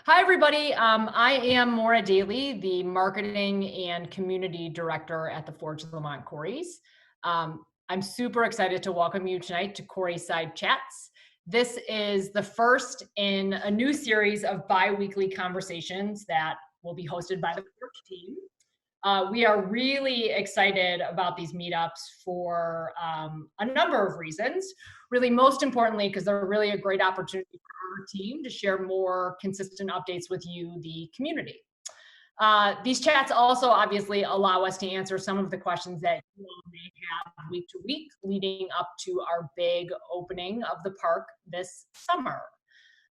Hi, everybody. I am Maura Daly, the Marketing and Community Director at the Lemont Quarries. I'm super excited to welcome you tonight to Quarryside Chats. This is the first in a new series of bi-weekly conversations that will be hosted by the Porch team. We are really excited about these meetups for a number of reasons. Really, most importantly, because they're really a great opportunity for our team to share more consistent updates with you, the community. These chats also obviously allow us to answer some of the questions that you all may have week to week leading up to our big opening of the park this summer.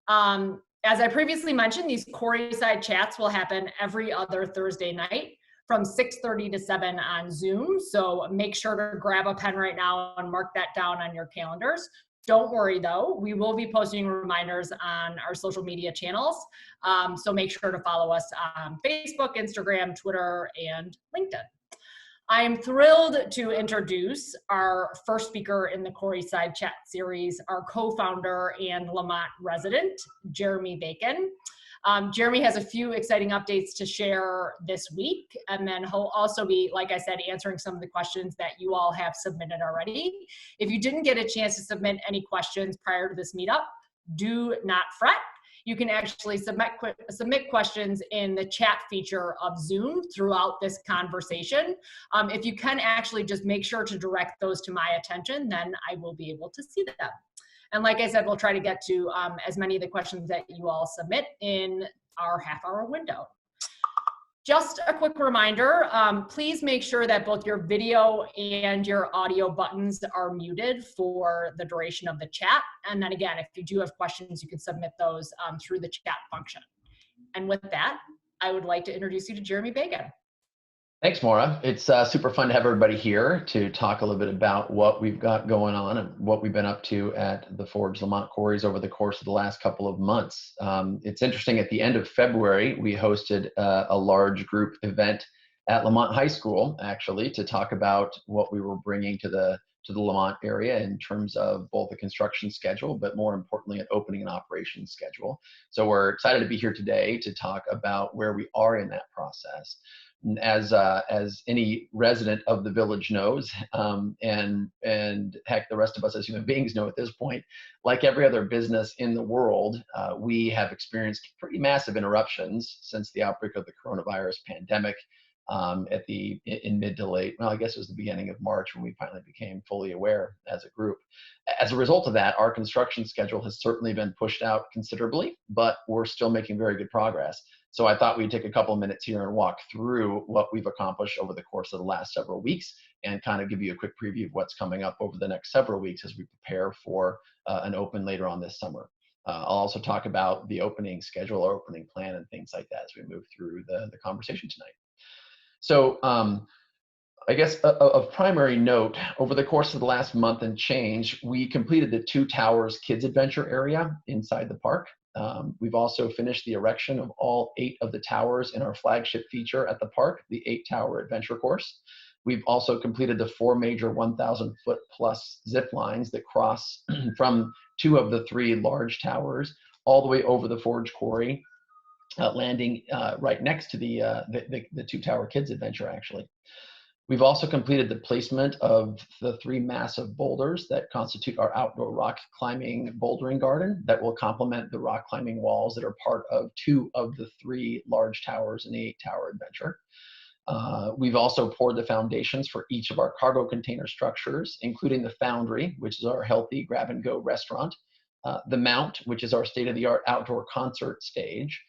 As I previously mentioned, these Quarryside Chats will happen every other Thursday night from 6:30 to 7 on Zoom. So make sure to grab a pen right now and mark that down on your calendars. Don't worry though, we will be posting reminders on our social media channels. So make sure to follow us on Facebook, Instagram, Twitter, and LinkedIn. I am thrilled to introduce our first speaker in the Quarryside Chat series, our co-founder and Lemont resident, Jeremie Bacon. Jeremie has a few exciting updates to share this week, and then he'll also be, like I said, answering some of the questions that you all have submitted already. If you didn't get a chance to submit any questions prior to this meetup, do not fret. You can actually submit questions in the chat feature of Zoom throughout this conversation. If you can actually just make sure to direct those to my attention, then I will be able to see them. And like I said, we'll try to get to as many of the questions that you all submit in our half-hour window. Just a quick reminder, please make sure that both your video and your audio buttons are muted for the duration of the chat. And then again, if you do have questions, you can submit those through the chat function. And with that, I would like to introduce you to Jeremie Bacon. Thanks, Maura. It's super fun to have everybody here to talk a little bit about what we've got going on and what we've been up to at the Lemont Quarries over the course of the last couple of months. It's interesting, at the end of February, we hosted a large group event at Lemont High School, actually, to talk about what we were bringing to the Lemont area in terms of both the construction schedule, but more importantly, an opening and operations schedule. So we're excited to be here today to talk about where we are in that process. As any resident of the village knows, and heck, the rest of us as human beings know at this point, like every other business in the world, we have experienced pretty massive interruptions since the outbreak of the coronavirus pandemic in mid to late, well, I guess it was the beginning of March when we finally became fully aware as a group. As a result of that, our construction schedule has certainly been pushed out considerably, but we're still making very good progress. So I thought we'd take a couple of minutes here and walk through what we've accomplished over the course of the last several weeks and kind of give you a quick preview of what's coming up over the next several weeks as we prepare for an open later on this summer. I'll also talk about the opening schedule or opening plan and things like that as we move through the conversation tonight. So I guess of primary note, over the course of the last month and change, we completed the Two Towers Kids Adventure area inside the park. We've also finished the erection of all 8 of the towers in our flagship feature at the park, the 8-Tower Adventure Course. We've also completed the 4 major 1,000-foot plus zip lines that cross from 2 of the 3 large towers all the way over the Forge Quarry, landing right next to the Two Tower Kids Adventure, actually. We've also completed the placement of the 3 massive boulders that constitute our outdoor rock climbing bouldering garden that will complement the rock climbing walls that are part of 2 of the 3 large towers in the 8-Tower Adventure. We've also poured the foundations for each of our cargo container structures, including the Foundry, which is our healthy grab-and-go restaurant, the Mount, which is our state-of-the-art outdoor concert stage,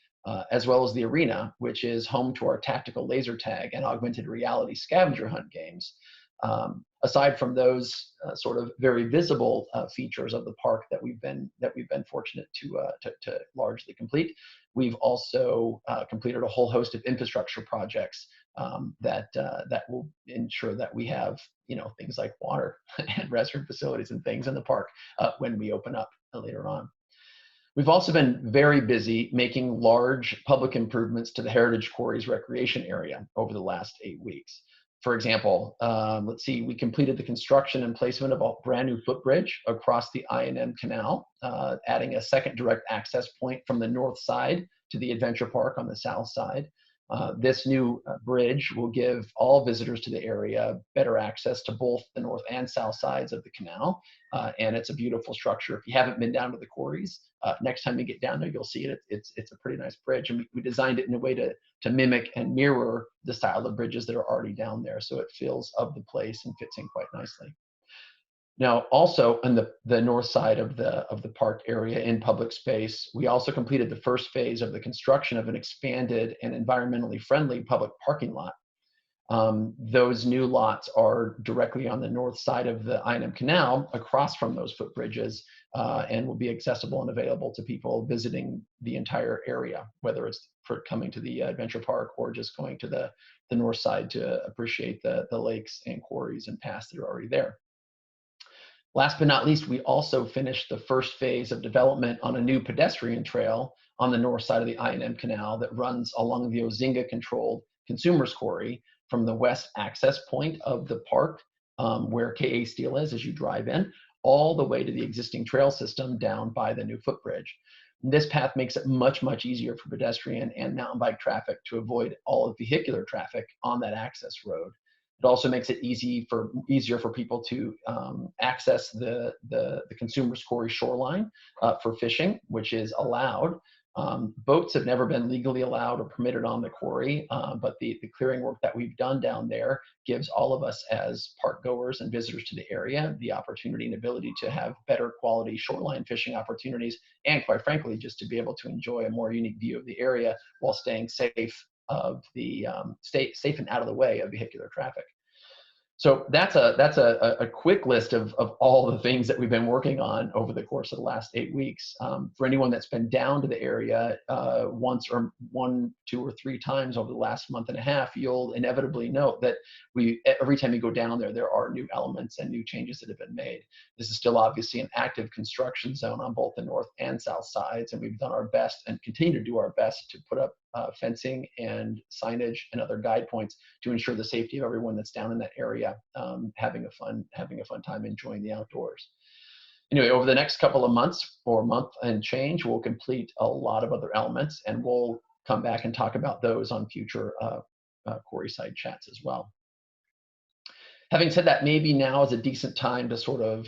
as well as the Arena, which is home to our tactical laser tag and augmented reality scavenger hunt games. Aside from those sort of very visible features of the park that we've been fortunate to largely complete, we've also completed a whole host of infrastructure projects that will ensure that we have things like water and restroom facilities and things in the park when we open up later on. We've also been very busy making large public improvements to the Heritage Quarries recreation area over the last 8 weeks. For example, let's see, we completed the construction and placement of a brand new footbridge across the I&M Canal, adding a second direct access point from the north side to the adventure park on the south side. This new bridge will give all visitors to the area better access to both the north and south sides of the canal. And it's a beautiful structure. If you haven't been down to the quarries, next time you get down there, you'll see it. It's a pretty nice bridge. And we designed it in a way to mimic and mirror the style of bridges that are already down there. So it feels of the place and fits in quite nicely. Now, also on the north side of the park area in public space, we also completed the first phase of the construction of an expanded and environmentally friendly public parking lot. Those new lots are directly on the north side of the I&M Canal, across from those footbridges, and will be accessible and available to people visiting the entire area, whether it's for coming to the adventure park or just going to the north side to appreciate the lakes and quarries and paths that are already there. Last but not least, we also finished the first phase of development on a new pedestrian trail on the north side of the I&M Canal that runs along the Ozinga-controlled Consumers Quarry from the west access point of the park, where KA Steel is as you drive in, all the way to the existing trail system down by the new footbridge. This path makes it much, much easier for pedestrian and mountain bike traffic to avoid all of vehicular traffic on that access road. It also makes it easier for people to access the Consumers Quarry shoreline for fishing, which is allowed. Boats have never been legally allowed or permitted on the quarry, but the clearing work that we've done down there gives all of us as park goers and visitors to the area the opportunity and ability to have better quality shoreline fishing opportunities, and quite frankly, just to be able to enjoy a more unique view of the area while staying safe safe and out of the way of vehicular traffic. So that's a quick list of all the things that we've been working on over the course of the last 8 weeks. For anyone that's been down to the area once or 1, 2, or 3 times over the last month and a half, you'll inevitably note that every time you go down there are new elements and new changes that have been made. This is still obviously an active construction zone on both the north and south sides, and we've done our best and continue to do our best to put up fencing and signage and other guide points to ensure the safety of everyone that's down in that area, having a fun time enjoying the outdoors. Anyway, over the next couple of months, or a month and change, we'll complete a lot of other elements, and we'll come back and talk about those on future Quarryside Chats as well. Having said that, maybe now is a decent time to sort of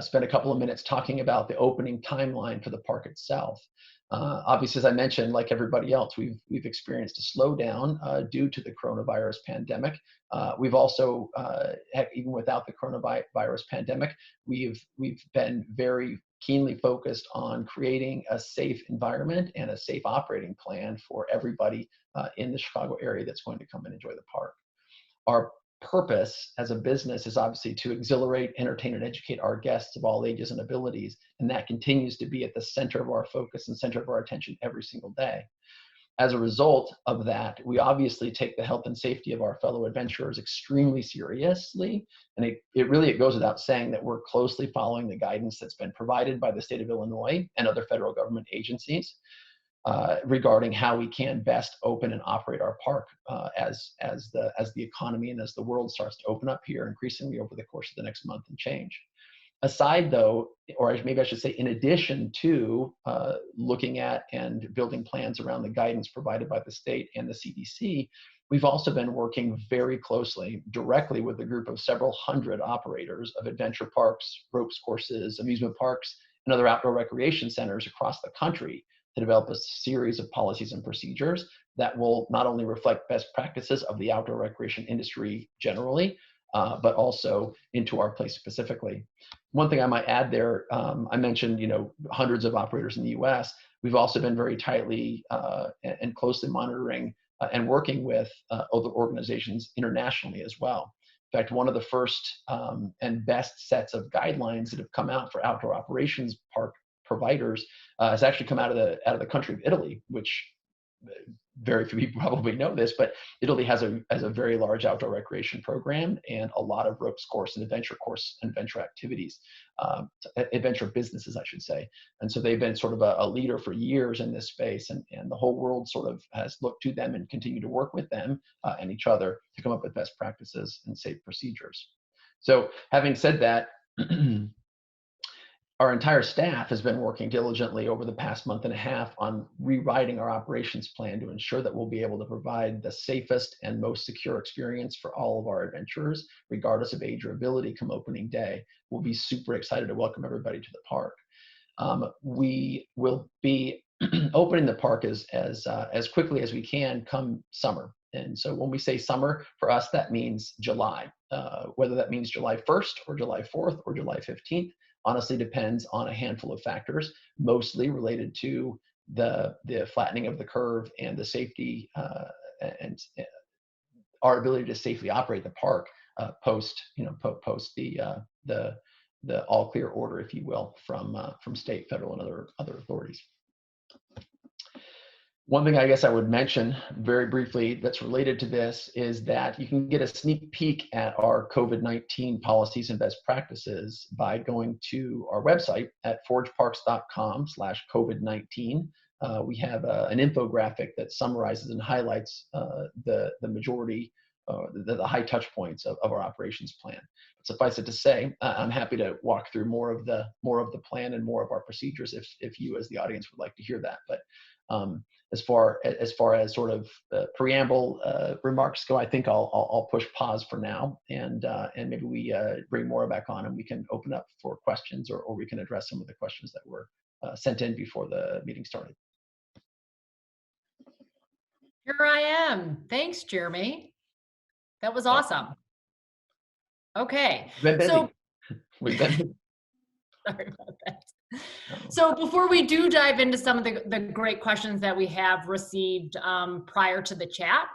spend a couple of minutes talking about the opening timeline for the park itself. Obviously, as I mentioned, like everybody else, we've experienced a slowdown due to the coronavirus pandemic. We've also, even without the coronavirus pandemic, we've been very keenly focused on creating a safe environment and a safe operating plan for everybody in the Chicago area that's going to come and enjoy the park. Our purpose as a business is obviously to exhilarate, entertain, and educate our guests of all ages and abilities, and that continues to be at the center of our focus and center of our attention every single day. As a result of that, we obviously take the health and safety of our fellow adventurers extremely seriously, and it goes without saying that we're closely following the guidance that's been provided by the state of Illinois and other federal government agencies regarding how we can best open and operate our park as the economy and as the world starts to open up here increasingly over the course of the next month and change. Aside though, or maybe I should say in addition to looking at and building plans around the guidance provided by the state and the CDC, we've also been working very closely directly with a group of several hundred operators of adventure parks, ropes courses, amusement parks, and other outdoor recreation centers across the country to develop a series of policies and procedures that will not only reflect best practices of the outdoor recreation industry generally, but also into our place specifically. One thing I might add there, I mentioned, hundreds of operators in the US. We've also been very tightly and closely monitoring and working with other organizations internationally as well. In fact, one of the first and best sets of guidelines that have come out for outdoor operations park providers has actually come out of the country of Italy, which very few people probably know this, but Italy has a very large outdoor recreation program and a lot of ropes course and adventure activities, adventure businesses, I should say. And so they've been sort of a leader for years in this space, and the whole world sort of has looked to them and continue to work with them and each other to come up with best practices and safe procedures. So having said that, our entire staff has been working diligently over the past month and a half on rewriting our operations plan to ensure that we'll be able to provide the safest and most secure experience for all of our adventurers, regardless of age or ability, come opening day. We'll be super excited to welcome everybody to the park. We will be opening the park as quickly as we can come summer. And so when we say summer, for us, that means July. Whether that means July 1st or July 4th or July 15th, honestly depends on a handful of factors, mostly related to the flattening of the curve and the safety and our ability to safely operate the park post the all clear order, if you will, from state, federal, and other authorities. One thing I guess I would mention very briefly that's related to this is that you can get a sneak peek at our COVID-19 policies and best practices by going to our website at forgeparks.com/COVID-19. We have an infographic that summarizes and highlights the majority, the high touch points of our operations plan. But suffice it to say, I'm happy to walk through more of the plan and more of our procedures if you as the audience would like to hear that. But as far as sort of preamble remarks go, I think I'll push pause for now, and maybe we bring Maura back on and we can open up for questions, or we can address some of the questions that were sent in before the meeting started. Here I am. Thanks, Jeremie. That was awesome. Okay. We've been busy. We've been busy. Sorry about that. So before we do dive into some of the great questions that we have received prior to the chat,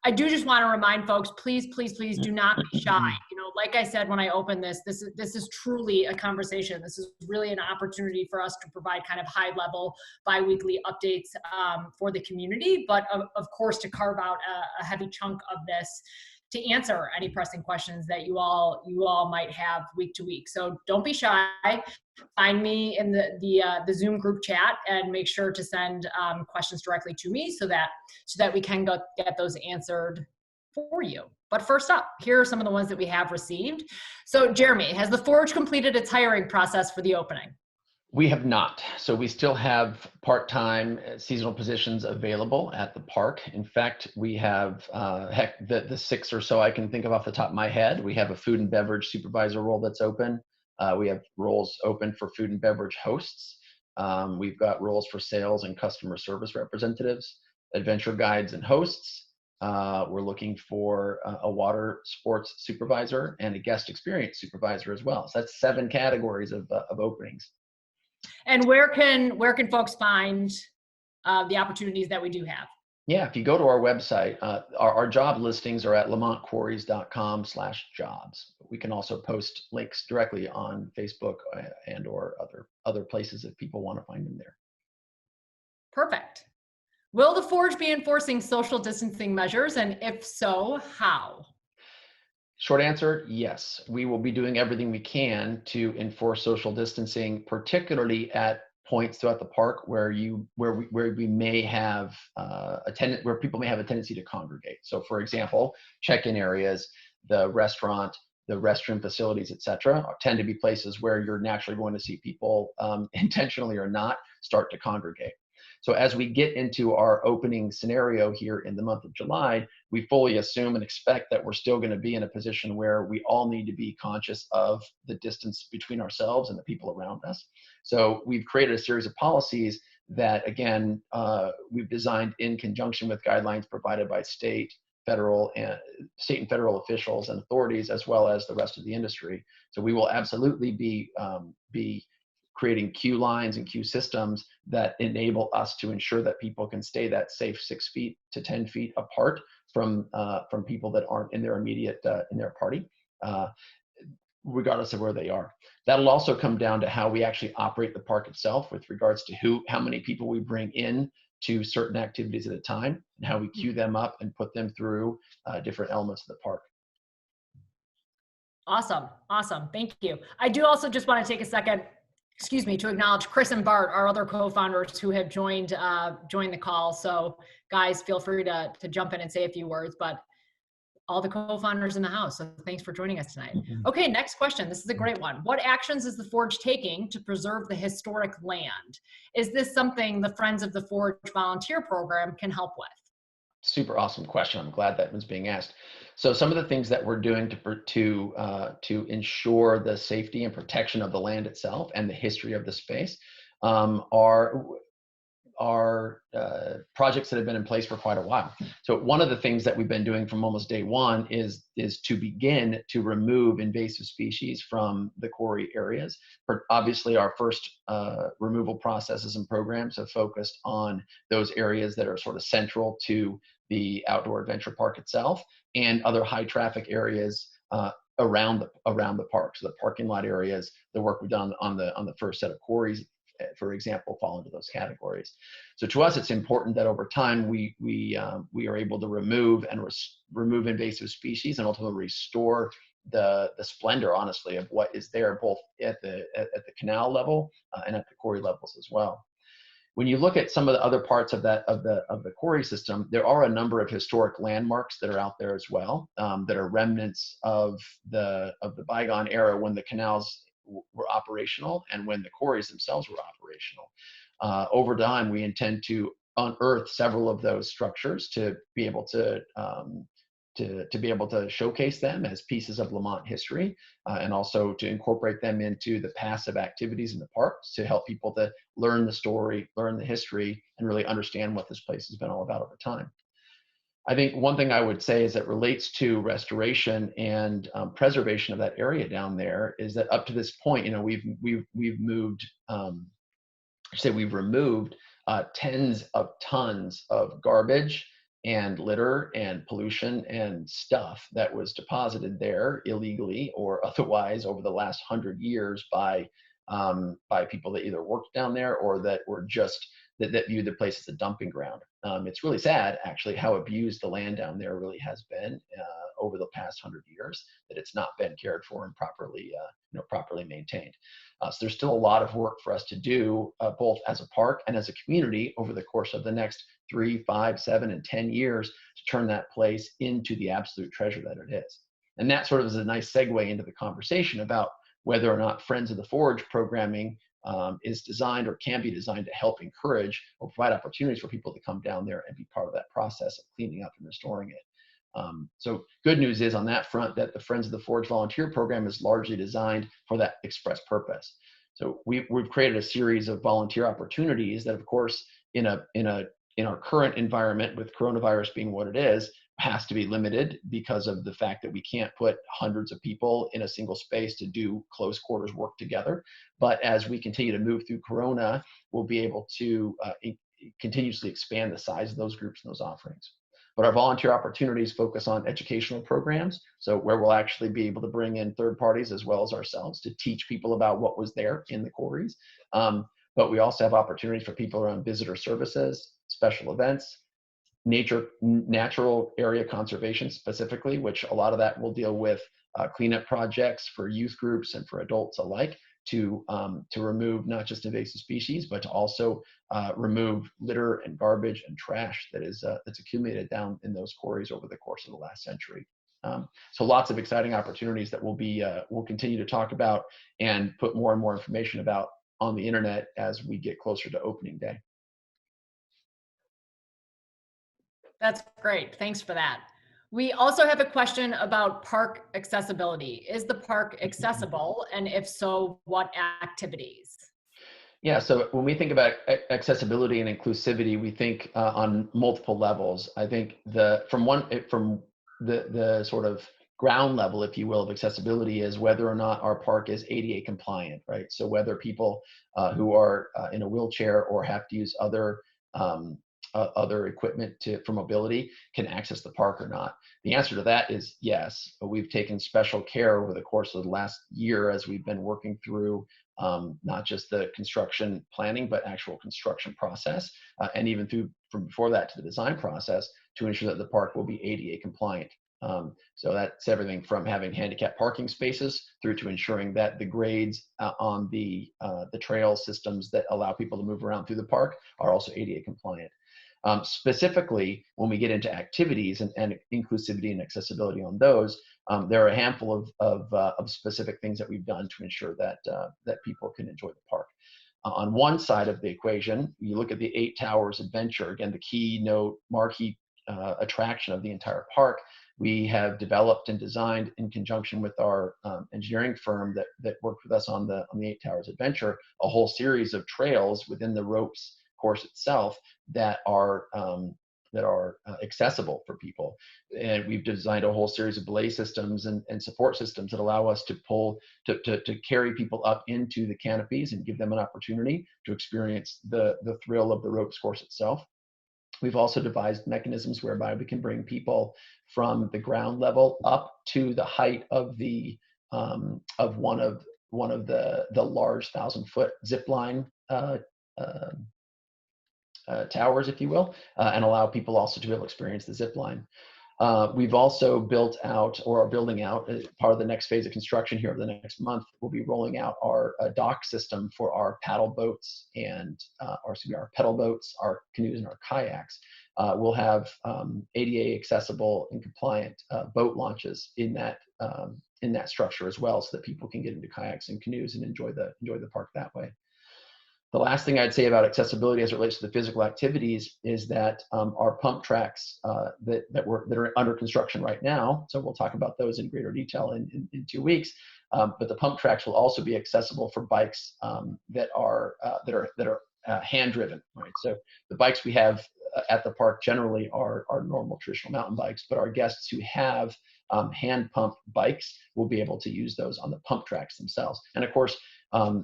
I do just want to remind folks, please, please, please do not be shy. You know, like I said when I opened this is truly a conversation. This is really an opportunity for us to provide kind of high-level bi-weekly updates for the community, but of course to carve out a heavy chunk of this to answer any pressing questions that you all might have week to week. So don't be shy. Find me in the Zoom group chat and make sure to send questions directly to me so that we can get those answered for you. But first up, here are some of the ones that we have received. So Jeremie, has the Forge completed its hiring process for the opening? We have not. So we still have part-time seasonal positions available at the park. In fact, we have, the 6 or so I can think of off the top of my head. We have a food and beverage supervisor role that's open. We have roles open for food and beverage hosts. We've got roles for sales and customer service representatives, adventure guides and hosts. We're looking for a water sports supervisor and a guest experience supervisor as well. So that's 7 categories of openings. And where can folks find the opportunities that we do have? Yeah, if you go to our website, our job listings are at lemontquarries.com/jobs. We can also post links directly on Facebook and or other places if people want to find them there. Perfect. Will the Forge be enforcing social distancing measures, and if so, how? Short answer, yes. We will be doing everything we can to enforce social distancing, particularly at points throughout the park where we may have where people may have a tendency to congregate. So, for example, check-in areas, the restaurant, the restroom facilities, etc., tend to be places where you're naturally going to see people, intentionally or not, start to congregate. So as we get into our opening scenario here in the month of July, we fully assume and expect that we're still going to be in a position where we all need to be conscious of the distance between ourselves and the people around us. So we've created a series of policies that, again, we've designed in conjunction with guidelines provided by state and federal officials and authorities, as well as the rest of the industry. So we will absolutely be creating queue lines and queue systems that enable us to ensure that people can stay that safe 6 feet to 10 feet apart from people that aren't in their immediate in their party, regardless of where they are. That'll also come down to how we actually operate the park itself with regards to how many people we bring in to certain activities at a time, and how we queue them up and put them through different elements of the park. Awesome. Thank you. I do also just want to take a second, to acknowledge Chris and Bart, our other co-founders who have joined the call. So guys, feel free to jump in and say a few words, but all the co-founders in the house. So thanks for joining us tonight. Mhm. Okay, next question. This is a great one. What actions is the Forge taking to preserve the historic land? Is this something the Friends of the Forge volunteer program can help with? Super awesome question. I'm glad that was being asked. So some of the things that we're doing to ensure the safety and protection of the land itself and the history of the space are projects that have been in place for quite a while. So one of the things that we've been doing from almost day one is to begin to remove invasive species from the quarry areas. Obviously, our first removal processes and programs have focused on those areas that are sort of central to the outdoor adventure park itself and other high traffic areas around the park. So the parking lot areas, the work we've done on the first set of quarries, for example, fall into those categories. So to us, it's important that over time we are able to remove invasive species and ultimately restore the splendor, honestly, of what is there, both at the canal level and at the quarry levels as well. When you look at some of the other parts of the quarry system, there are a number of historic landmarks that are out there as well, that are remnants of the bygone era when the canals were operational and when the quarries themselves were operational. Over time, we intend to unearth several of those structures to be able to showcase them as pieces of Lemont history, and also to incorporate them into the passive activities in the parks to help people to learn the story, learn the history, and really understand what this place has been all about over time. I think one thing I would say as it relates to restoration and preservation of that area down there is that up to this point, we've moved, we've removed tens of tons of garbage and litter and pollution and stuff that was deposited there illegally or otherwise over the last 100 years by people that either worked down there or that were just that viewed the place as a dumping ground. It's really sad, actually, how abused the land down there really has been over the past 100 years. That it's not been cared for and properly maintained. So there's still a lot of work for us to do, both as a park and as a community, over the course of the next 3, 5, 7, and 10 years to turn that place into the absolute treasure that it is. And that sort of is a nice segue into the conversation about whether or not Friends of the Forge programming is designed or can be designed to help encourage or provide opportunities for people to come down there and be part of that process of cleaning up and restoring it. So good news is on that front that the Friends of the Forge volunteer program is largely designed for that express purpose. So we've created a series of volunteer opportunities that, of course, in our current environment, with coronavirus being what it is, has to be limited because of the fact that we can't put hundreds of people in a single space to do close quarters work together. But as we continue to move through Corona, we'll be able to continuously expand the size of those groups and those offerings. But our volunteer opportunities focus on educational programs, so where we'll actually be able to bring in third parties as well as ourselves to teach people about what was there in the quarries. But we also have opportunities for people around visitor services, special events, natural area conservation specifically, which a lot of that will deal with cleanup projects for youth groups and for adults alike to remove not just invasive species, but to also remove litter and garbage and trash that's accumulated down in those quarries over the course of the last century. So lots of exciting opportunities that we'll continue to talk about and put more and more information about on the internet as we get closer to opening day. That's great. Thanks for that. We also have a question about park accessibility. Is the park accessible? And if so, what activities? Yeah, so when we think about accessibility and inclusivity, we think on multiple levels. I think from the sort of ground level, if you will, of accessibility is whether or not our park is ADA compliant, right? So whether people who are in a wheelchair or have to use other equipment for mobility can access the park or not. The answer to that is yes. But we've taken special care over the course of the last year as we've been working through not just the construction planning, but actual construction process, and even from before that to the design process to ensure that the park will be ADA compliant. So that's everything from having handicap parking spaces through to ensuring that the grades on the trail systems that allow people to move around through the park are also ADA compliant. Specifically, when we get into activities and inclusivity and accessibility on those, there are a handful of specific things that we've done to ensure that that people can enjoy the park. On one side of the equation, you look at the 8 Towers Adventure, again, the keynote marquee attraction of the entire park. We have developed and designed in conjunction with our engineering firm that worked with us on the 8 Towers Adventure, a whole series of trails within the ropes course itself that are accessible for people. And we've designed a whole series of belay systems and support systems that allow us to carry people up into the canopies and give them an opportunity to experience the thrill of the ropes course itself. We've also devised mechanisms whereby we can bring people from the ground level up to the height of the of one of the large 1,000-foot zip line towers, if you will, and allow people also to be able to experience the zip line. We've also built out, or are building out, part of the next phase of construction here over the next month, we'll be rolling out our dock system for our paddle boats and our pedal boats, our canoes, and our kayaks. We'll have ADA accessible and compliant boat launches in that structure as well, so that people can get into kayaks and canoes and enjoy the park that way. The last thing I'd say about accessibility as it relates to the physical activities is that our pump tracks that are under construction right now, so we'll talk about those in greater detail in 2 weeks, but the pump tracks will also be accessible for bikes that are hand driven, right? So the bikes we have at the park generally are normal traditional mountain bikes, but our guests who have hand pump bikes will be able to use those on the pump tracks themselves. And of course,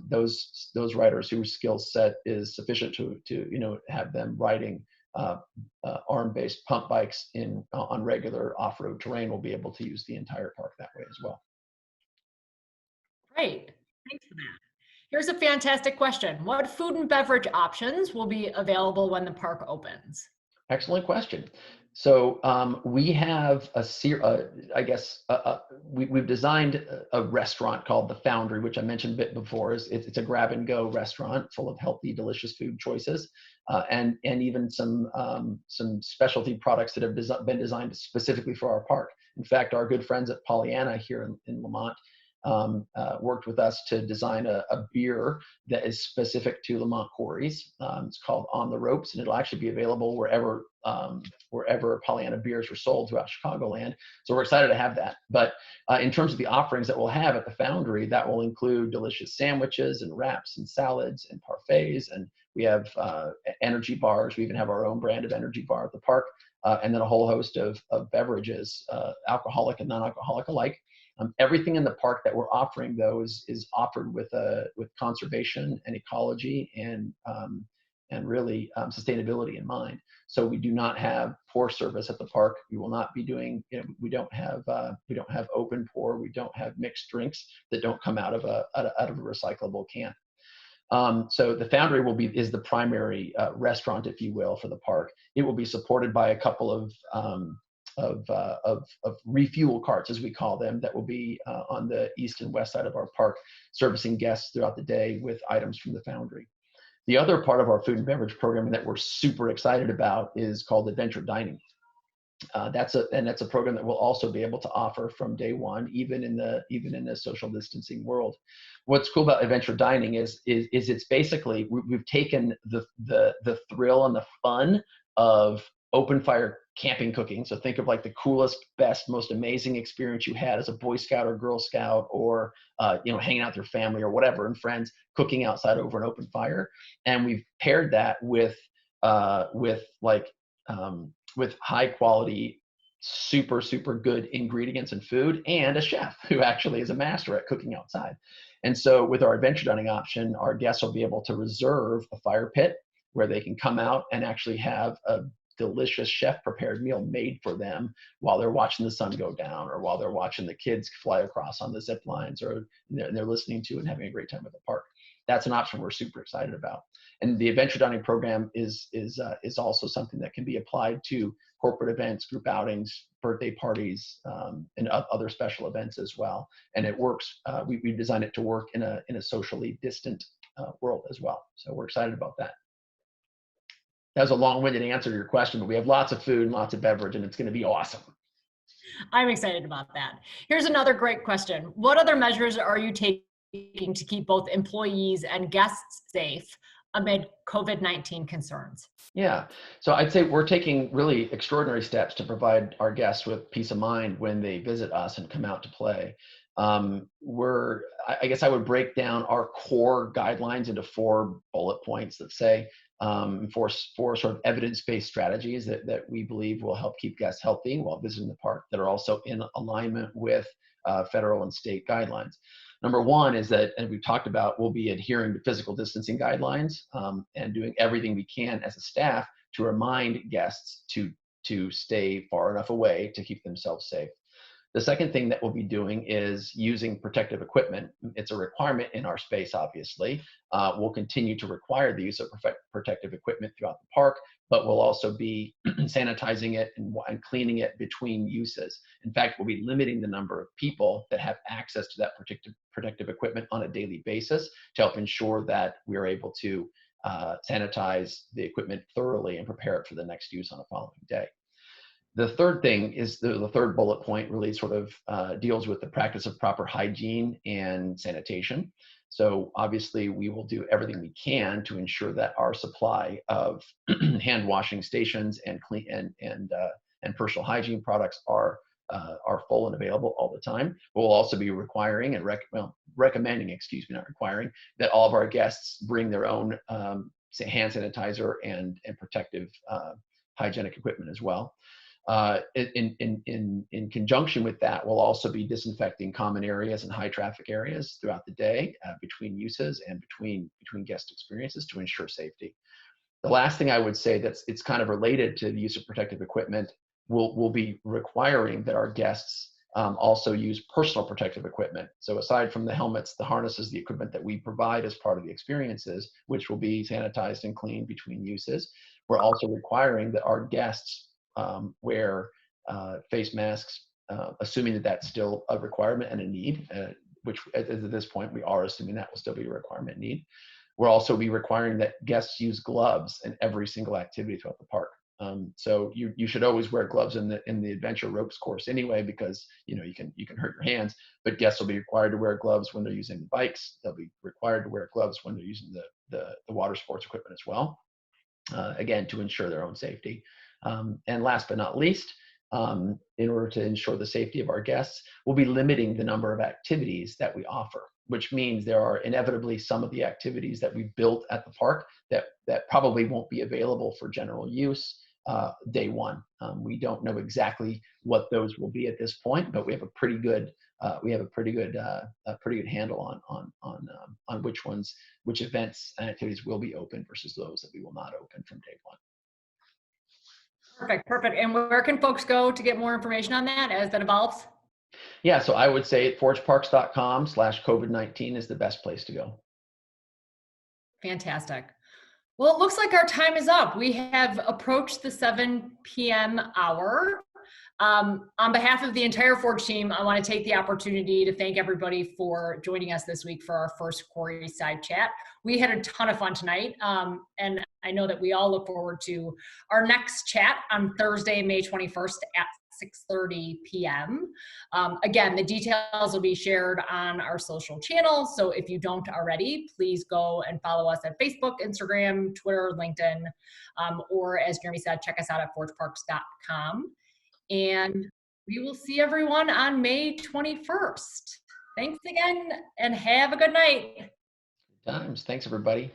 those riders whose skill set is sufficient to have them riding arm-based pump bikes on regular off-road terrain will be able to use the entire park that way as well. Great, thanks for that. Here's a fantastic question. What food and beverage options will be available when the park opens? Excellent question. So we have we've designed a restaurant called the Foundry, which I mentioned a bit before. It's a grab-and-go restaurant full of healthy, delicious food choices, and even some specialty products that have been designed specifically for our park. In fact, our good friends at Pollyanna here in Lemont worked with us to design a beer that is specific to Lemont Quarries. It's called On the Ropes, and it'll actually be available wherever Pollyanna beers are sold throughout Chicagoland. So we're excited to have that. But in terms of the offerings that we'll have at the Foundry, that will include delicious sandwiches and wraps and salads and parfaits, and we have energy bars. We even have our own brand of energy bar at the park, and then a whole host of beverages, alcoholic and non-alcoholic alike. Everything in the park that we're offering, though, is offered with conservation and ecology and really sustainability in mind. So we do not have pour service at the park. We will not be doing. We don't have open pour. We don't have mixed drinks that don't come out of a recyclable can. So the Foundry is the primary restaurant, if you will, for the park. It will be supported by a couple of refuel carts, as we call them, that will be on the east and west side of our park, servicing guests throughout the day with items from the Foundry. The other part of our food and beverage programming that we're super excited about is called Adventure Dining. That's a program that we'll also be able to offer from day one, even in the social distancing world. What's cool about Adventure Dining is it's basically we've taken the thrill and the fun of open fire camping cooking. So think of like the coolest, best, most amazing experience you had as a Boy Scout or Girl Scout, or hanging out with your family or whatever and friends, cooking outside over an open fire. And we've paired that with high quality, super good ingredients and food, and a chef who actually is a master at cooking outside. And so with our adventure dining option, our guests will be able to reserve a fire pit where they can come out and actually have a delicious chef prepared meal made for them while they're watching the sun go down, or while they're watching the kids fly across on the zip lines, or they're listening to and having a great time at the park. That's an option we're super excited about. And the adventure dining program is also something that can be applied to corporate events, group outings, birthday parties, and other special events as well. And it works. We designed it to work in a socially distant world as well. So we're excited about that. That was a long-winded answer to your question, but we have lots of food and lots of beverage, and it's going to be awesome. I'm excited about that. Here's another great question. What other measures are you taking to keep both employees and guests safe amid COVID-19 concerns? Yeah. So I'd say we're taking really extraordinary steps to provide our guests with peace of mind when they visit us and come out to play. I guess I would break down our core guidelines into 4 bullet points that say, four sort of evidence-based strategies that we believe will help keep guests healthy while visiting the park, that are also in alignment with federal and state guidelines. Number 1 is that, and we've talked about, we'll be adhering to physical distancing guidelines, and doing everything we can as a staff to remind guests to stay far enough away to keep themselves safe. The second thing that we'll be doing is using protective equipment. It's a requirement in our space, obviously. We'll continue to require the use of protective equipment throughout the park, but we'll also be sanitizing it and cleaning it between uses. In fact, we'll be limiting the number of people that have access to that protective equipment on a daily basis to help ensure that we're able to sanitize the equipment thoroughly and prepare it for the next use on the following day. The third thing is the third bullet point really sort of deals with the practice of proper hygiene and sanitation. So obviously we will do everything we can to ensure that our supply of hand washing stations and and personal hygiene products are full and available all the time. We'll also be requiring and recommending, excuse me, not requiring, that all of our guests bring their own hand sanitizer and protective hygienic equipment as well. In conjunction with that, we'll also be disinfecting common areas and high traffic areas throughout the day, between uses and between guest experiences, to ensure safety. The last thing I would say it's kind of related to the use of protective equipment, we'll be requiring that our guests also use personal protective equipment. So aside from the helmets, the harnesses, the equipment that we provide as part of the experiences, which will be sanitized and cleaned between uses, we're also requiring that our guests wear face masks, assuming that that's still a requirement and a need, which at this point we are assuming that will still be a requirement and need. We'll also be requiring that guests use gloves in every single activity throughout the park. So you should always wear gloves in the adventure ropes course anyway, because you can hurt your hands. But guests will be required to wear gloves when they're using the bikes. They'll be required to wear gloves when they're using the water sports equipment as well. Again, to ensure their own safety. And last but not least, in order to ensure the safety of our guests, we'll be limiting the number of activities that we offer, which means there are inevitably some of the activities that we've built at the park that probably won't be available for general use day one. We don't know exactly what those will be at this point, but we have a pretty good handle on which events and activities will be open versus those that we will not open from day one. Perfect. And where can folks go to get more information on that as that evolves? Yeah, so I would say forgeparks.com/COVID19 is the best place to go. Fantastic. Well, it looks like our time is up. We have approached the 7 p.m. hour. On behalf of the entire Forge team, I want to take the opportunity to thank everybody for joining us this week for our first Quarryside Chat. We had a ton of fun tonight, and I know that we all look forward to our next chat on Thursday, May 21st at 6:30 p.m. Again, the details will be shared on our social channels, so if you don't already, please go and follow us at Facebook, Instagram, Twitter, LinkedIn, or as Jeremie said, check us out at forgeparks.com. And we will see everyone on May 21st. Thanks again, and have a good night. Times. Thanks, everybody.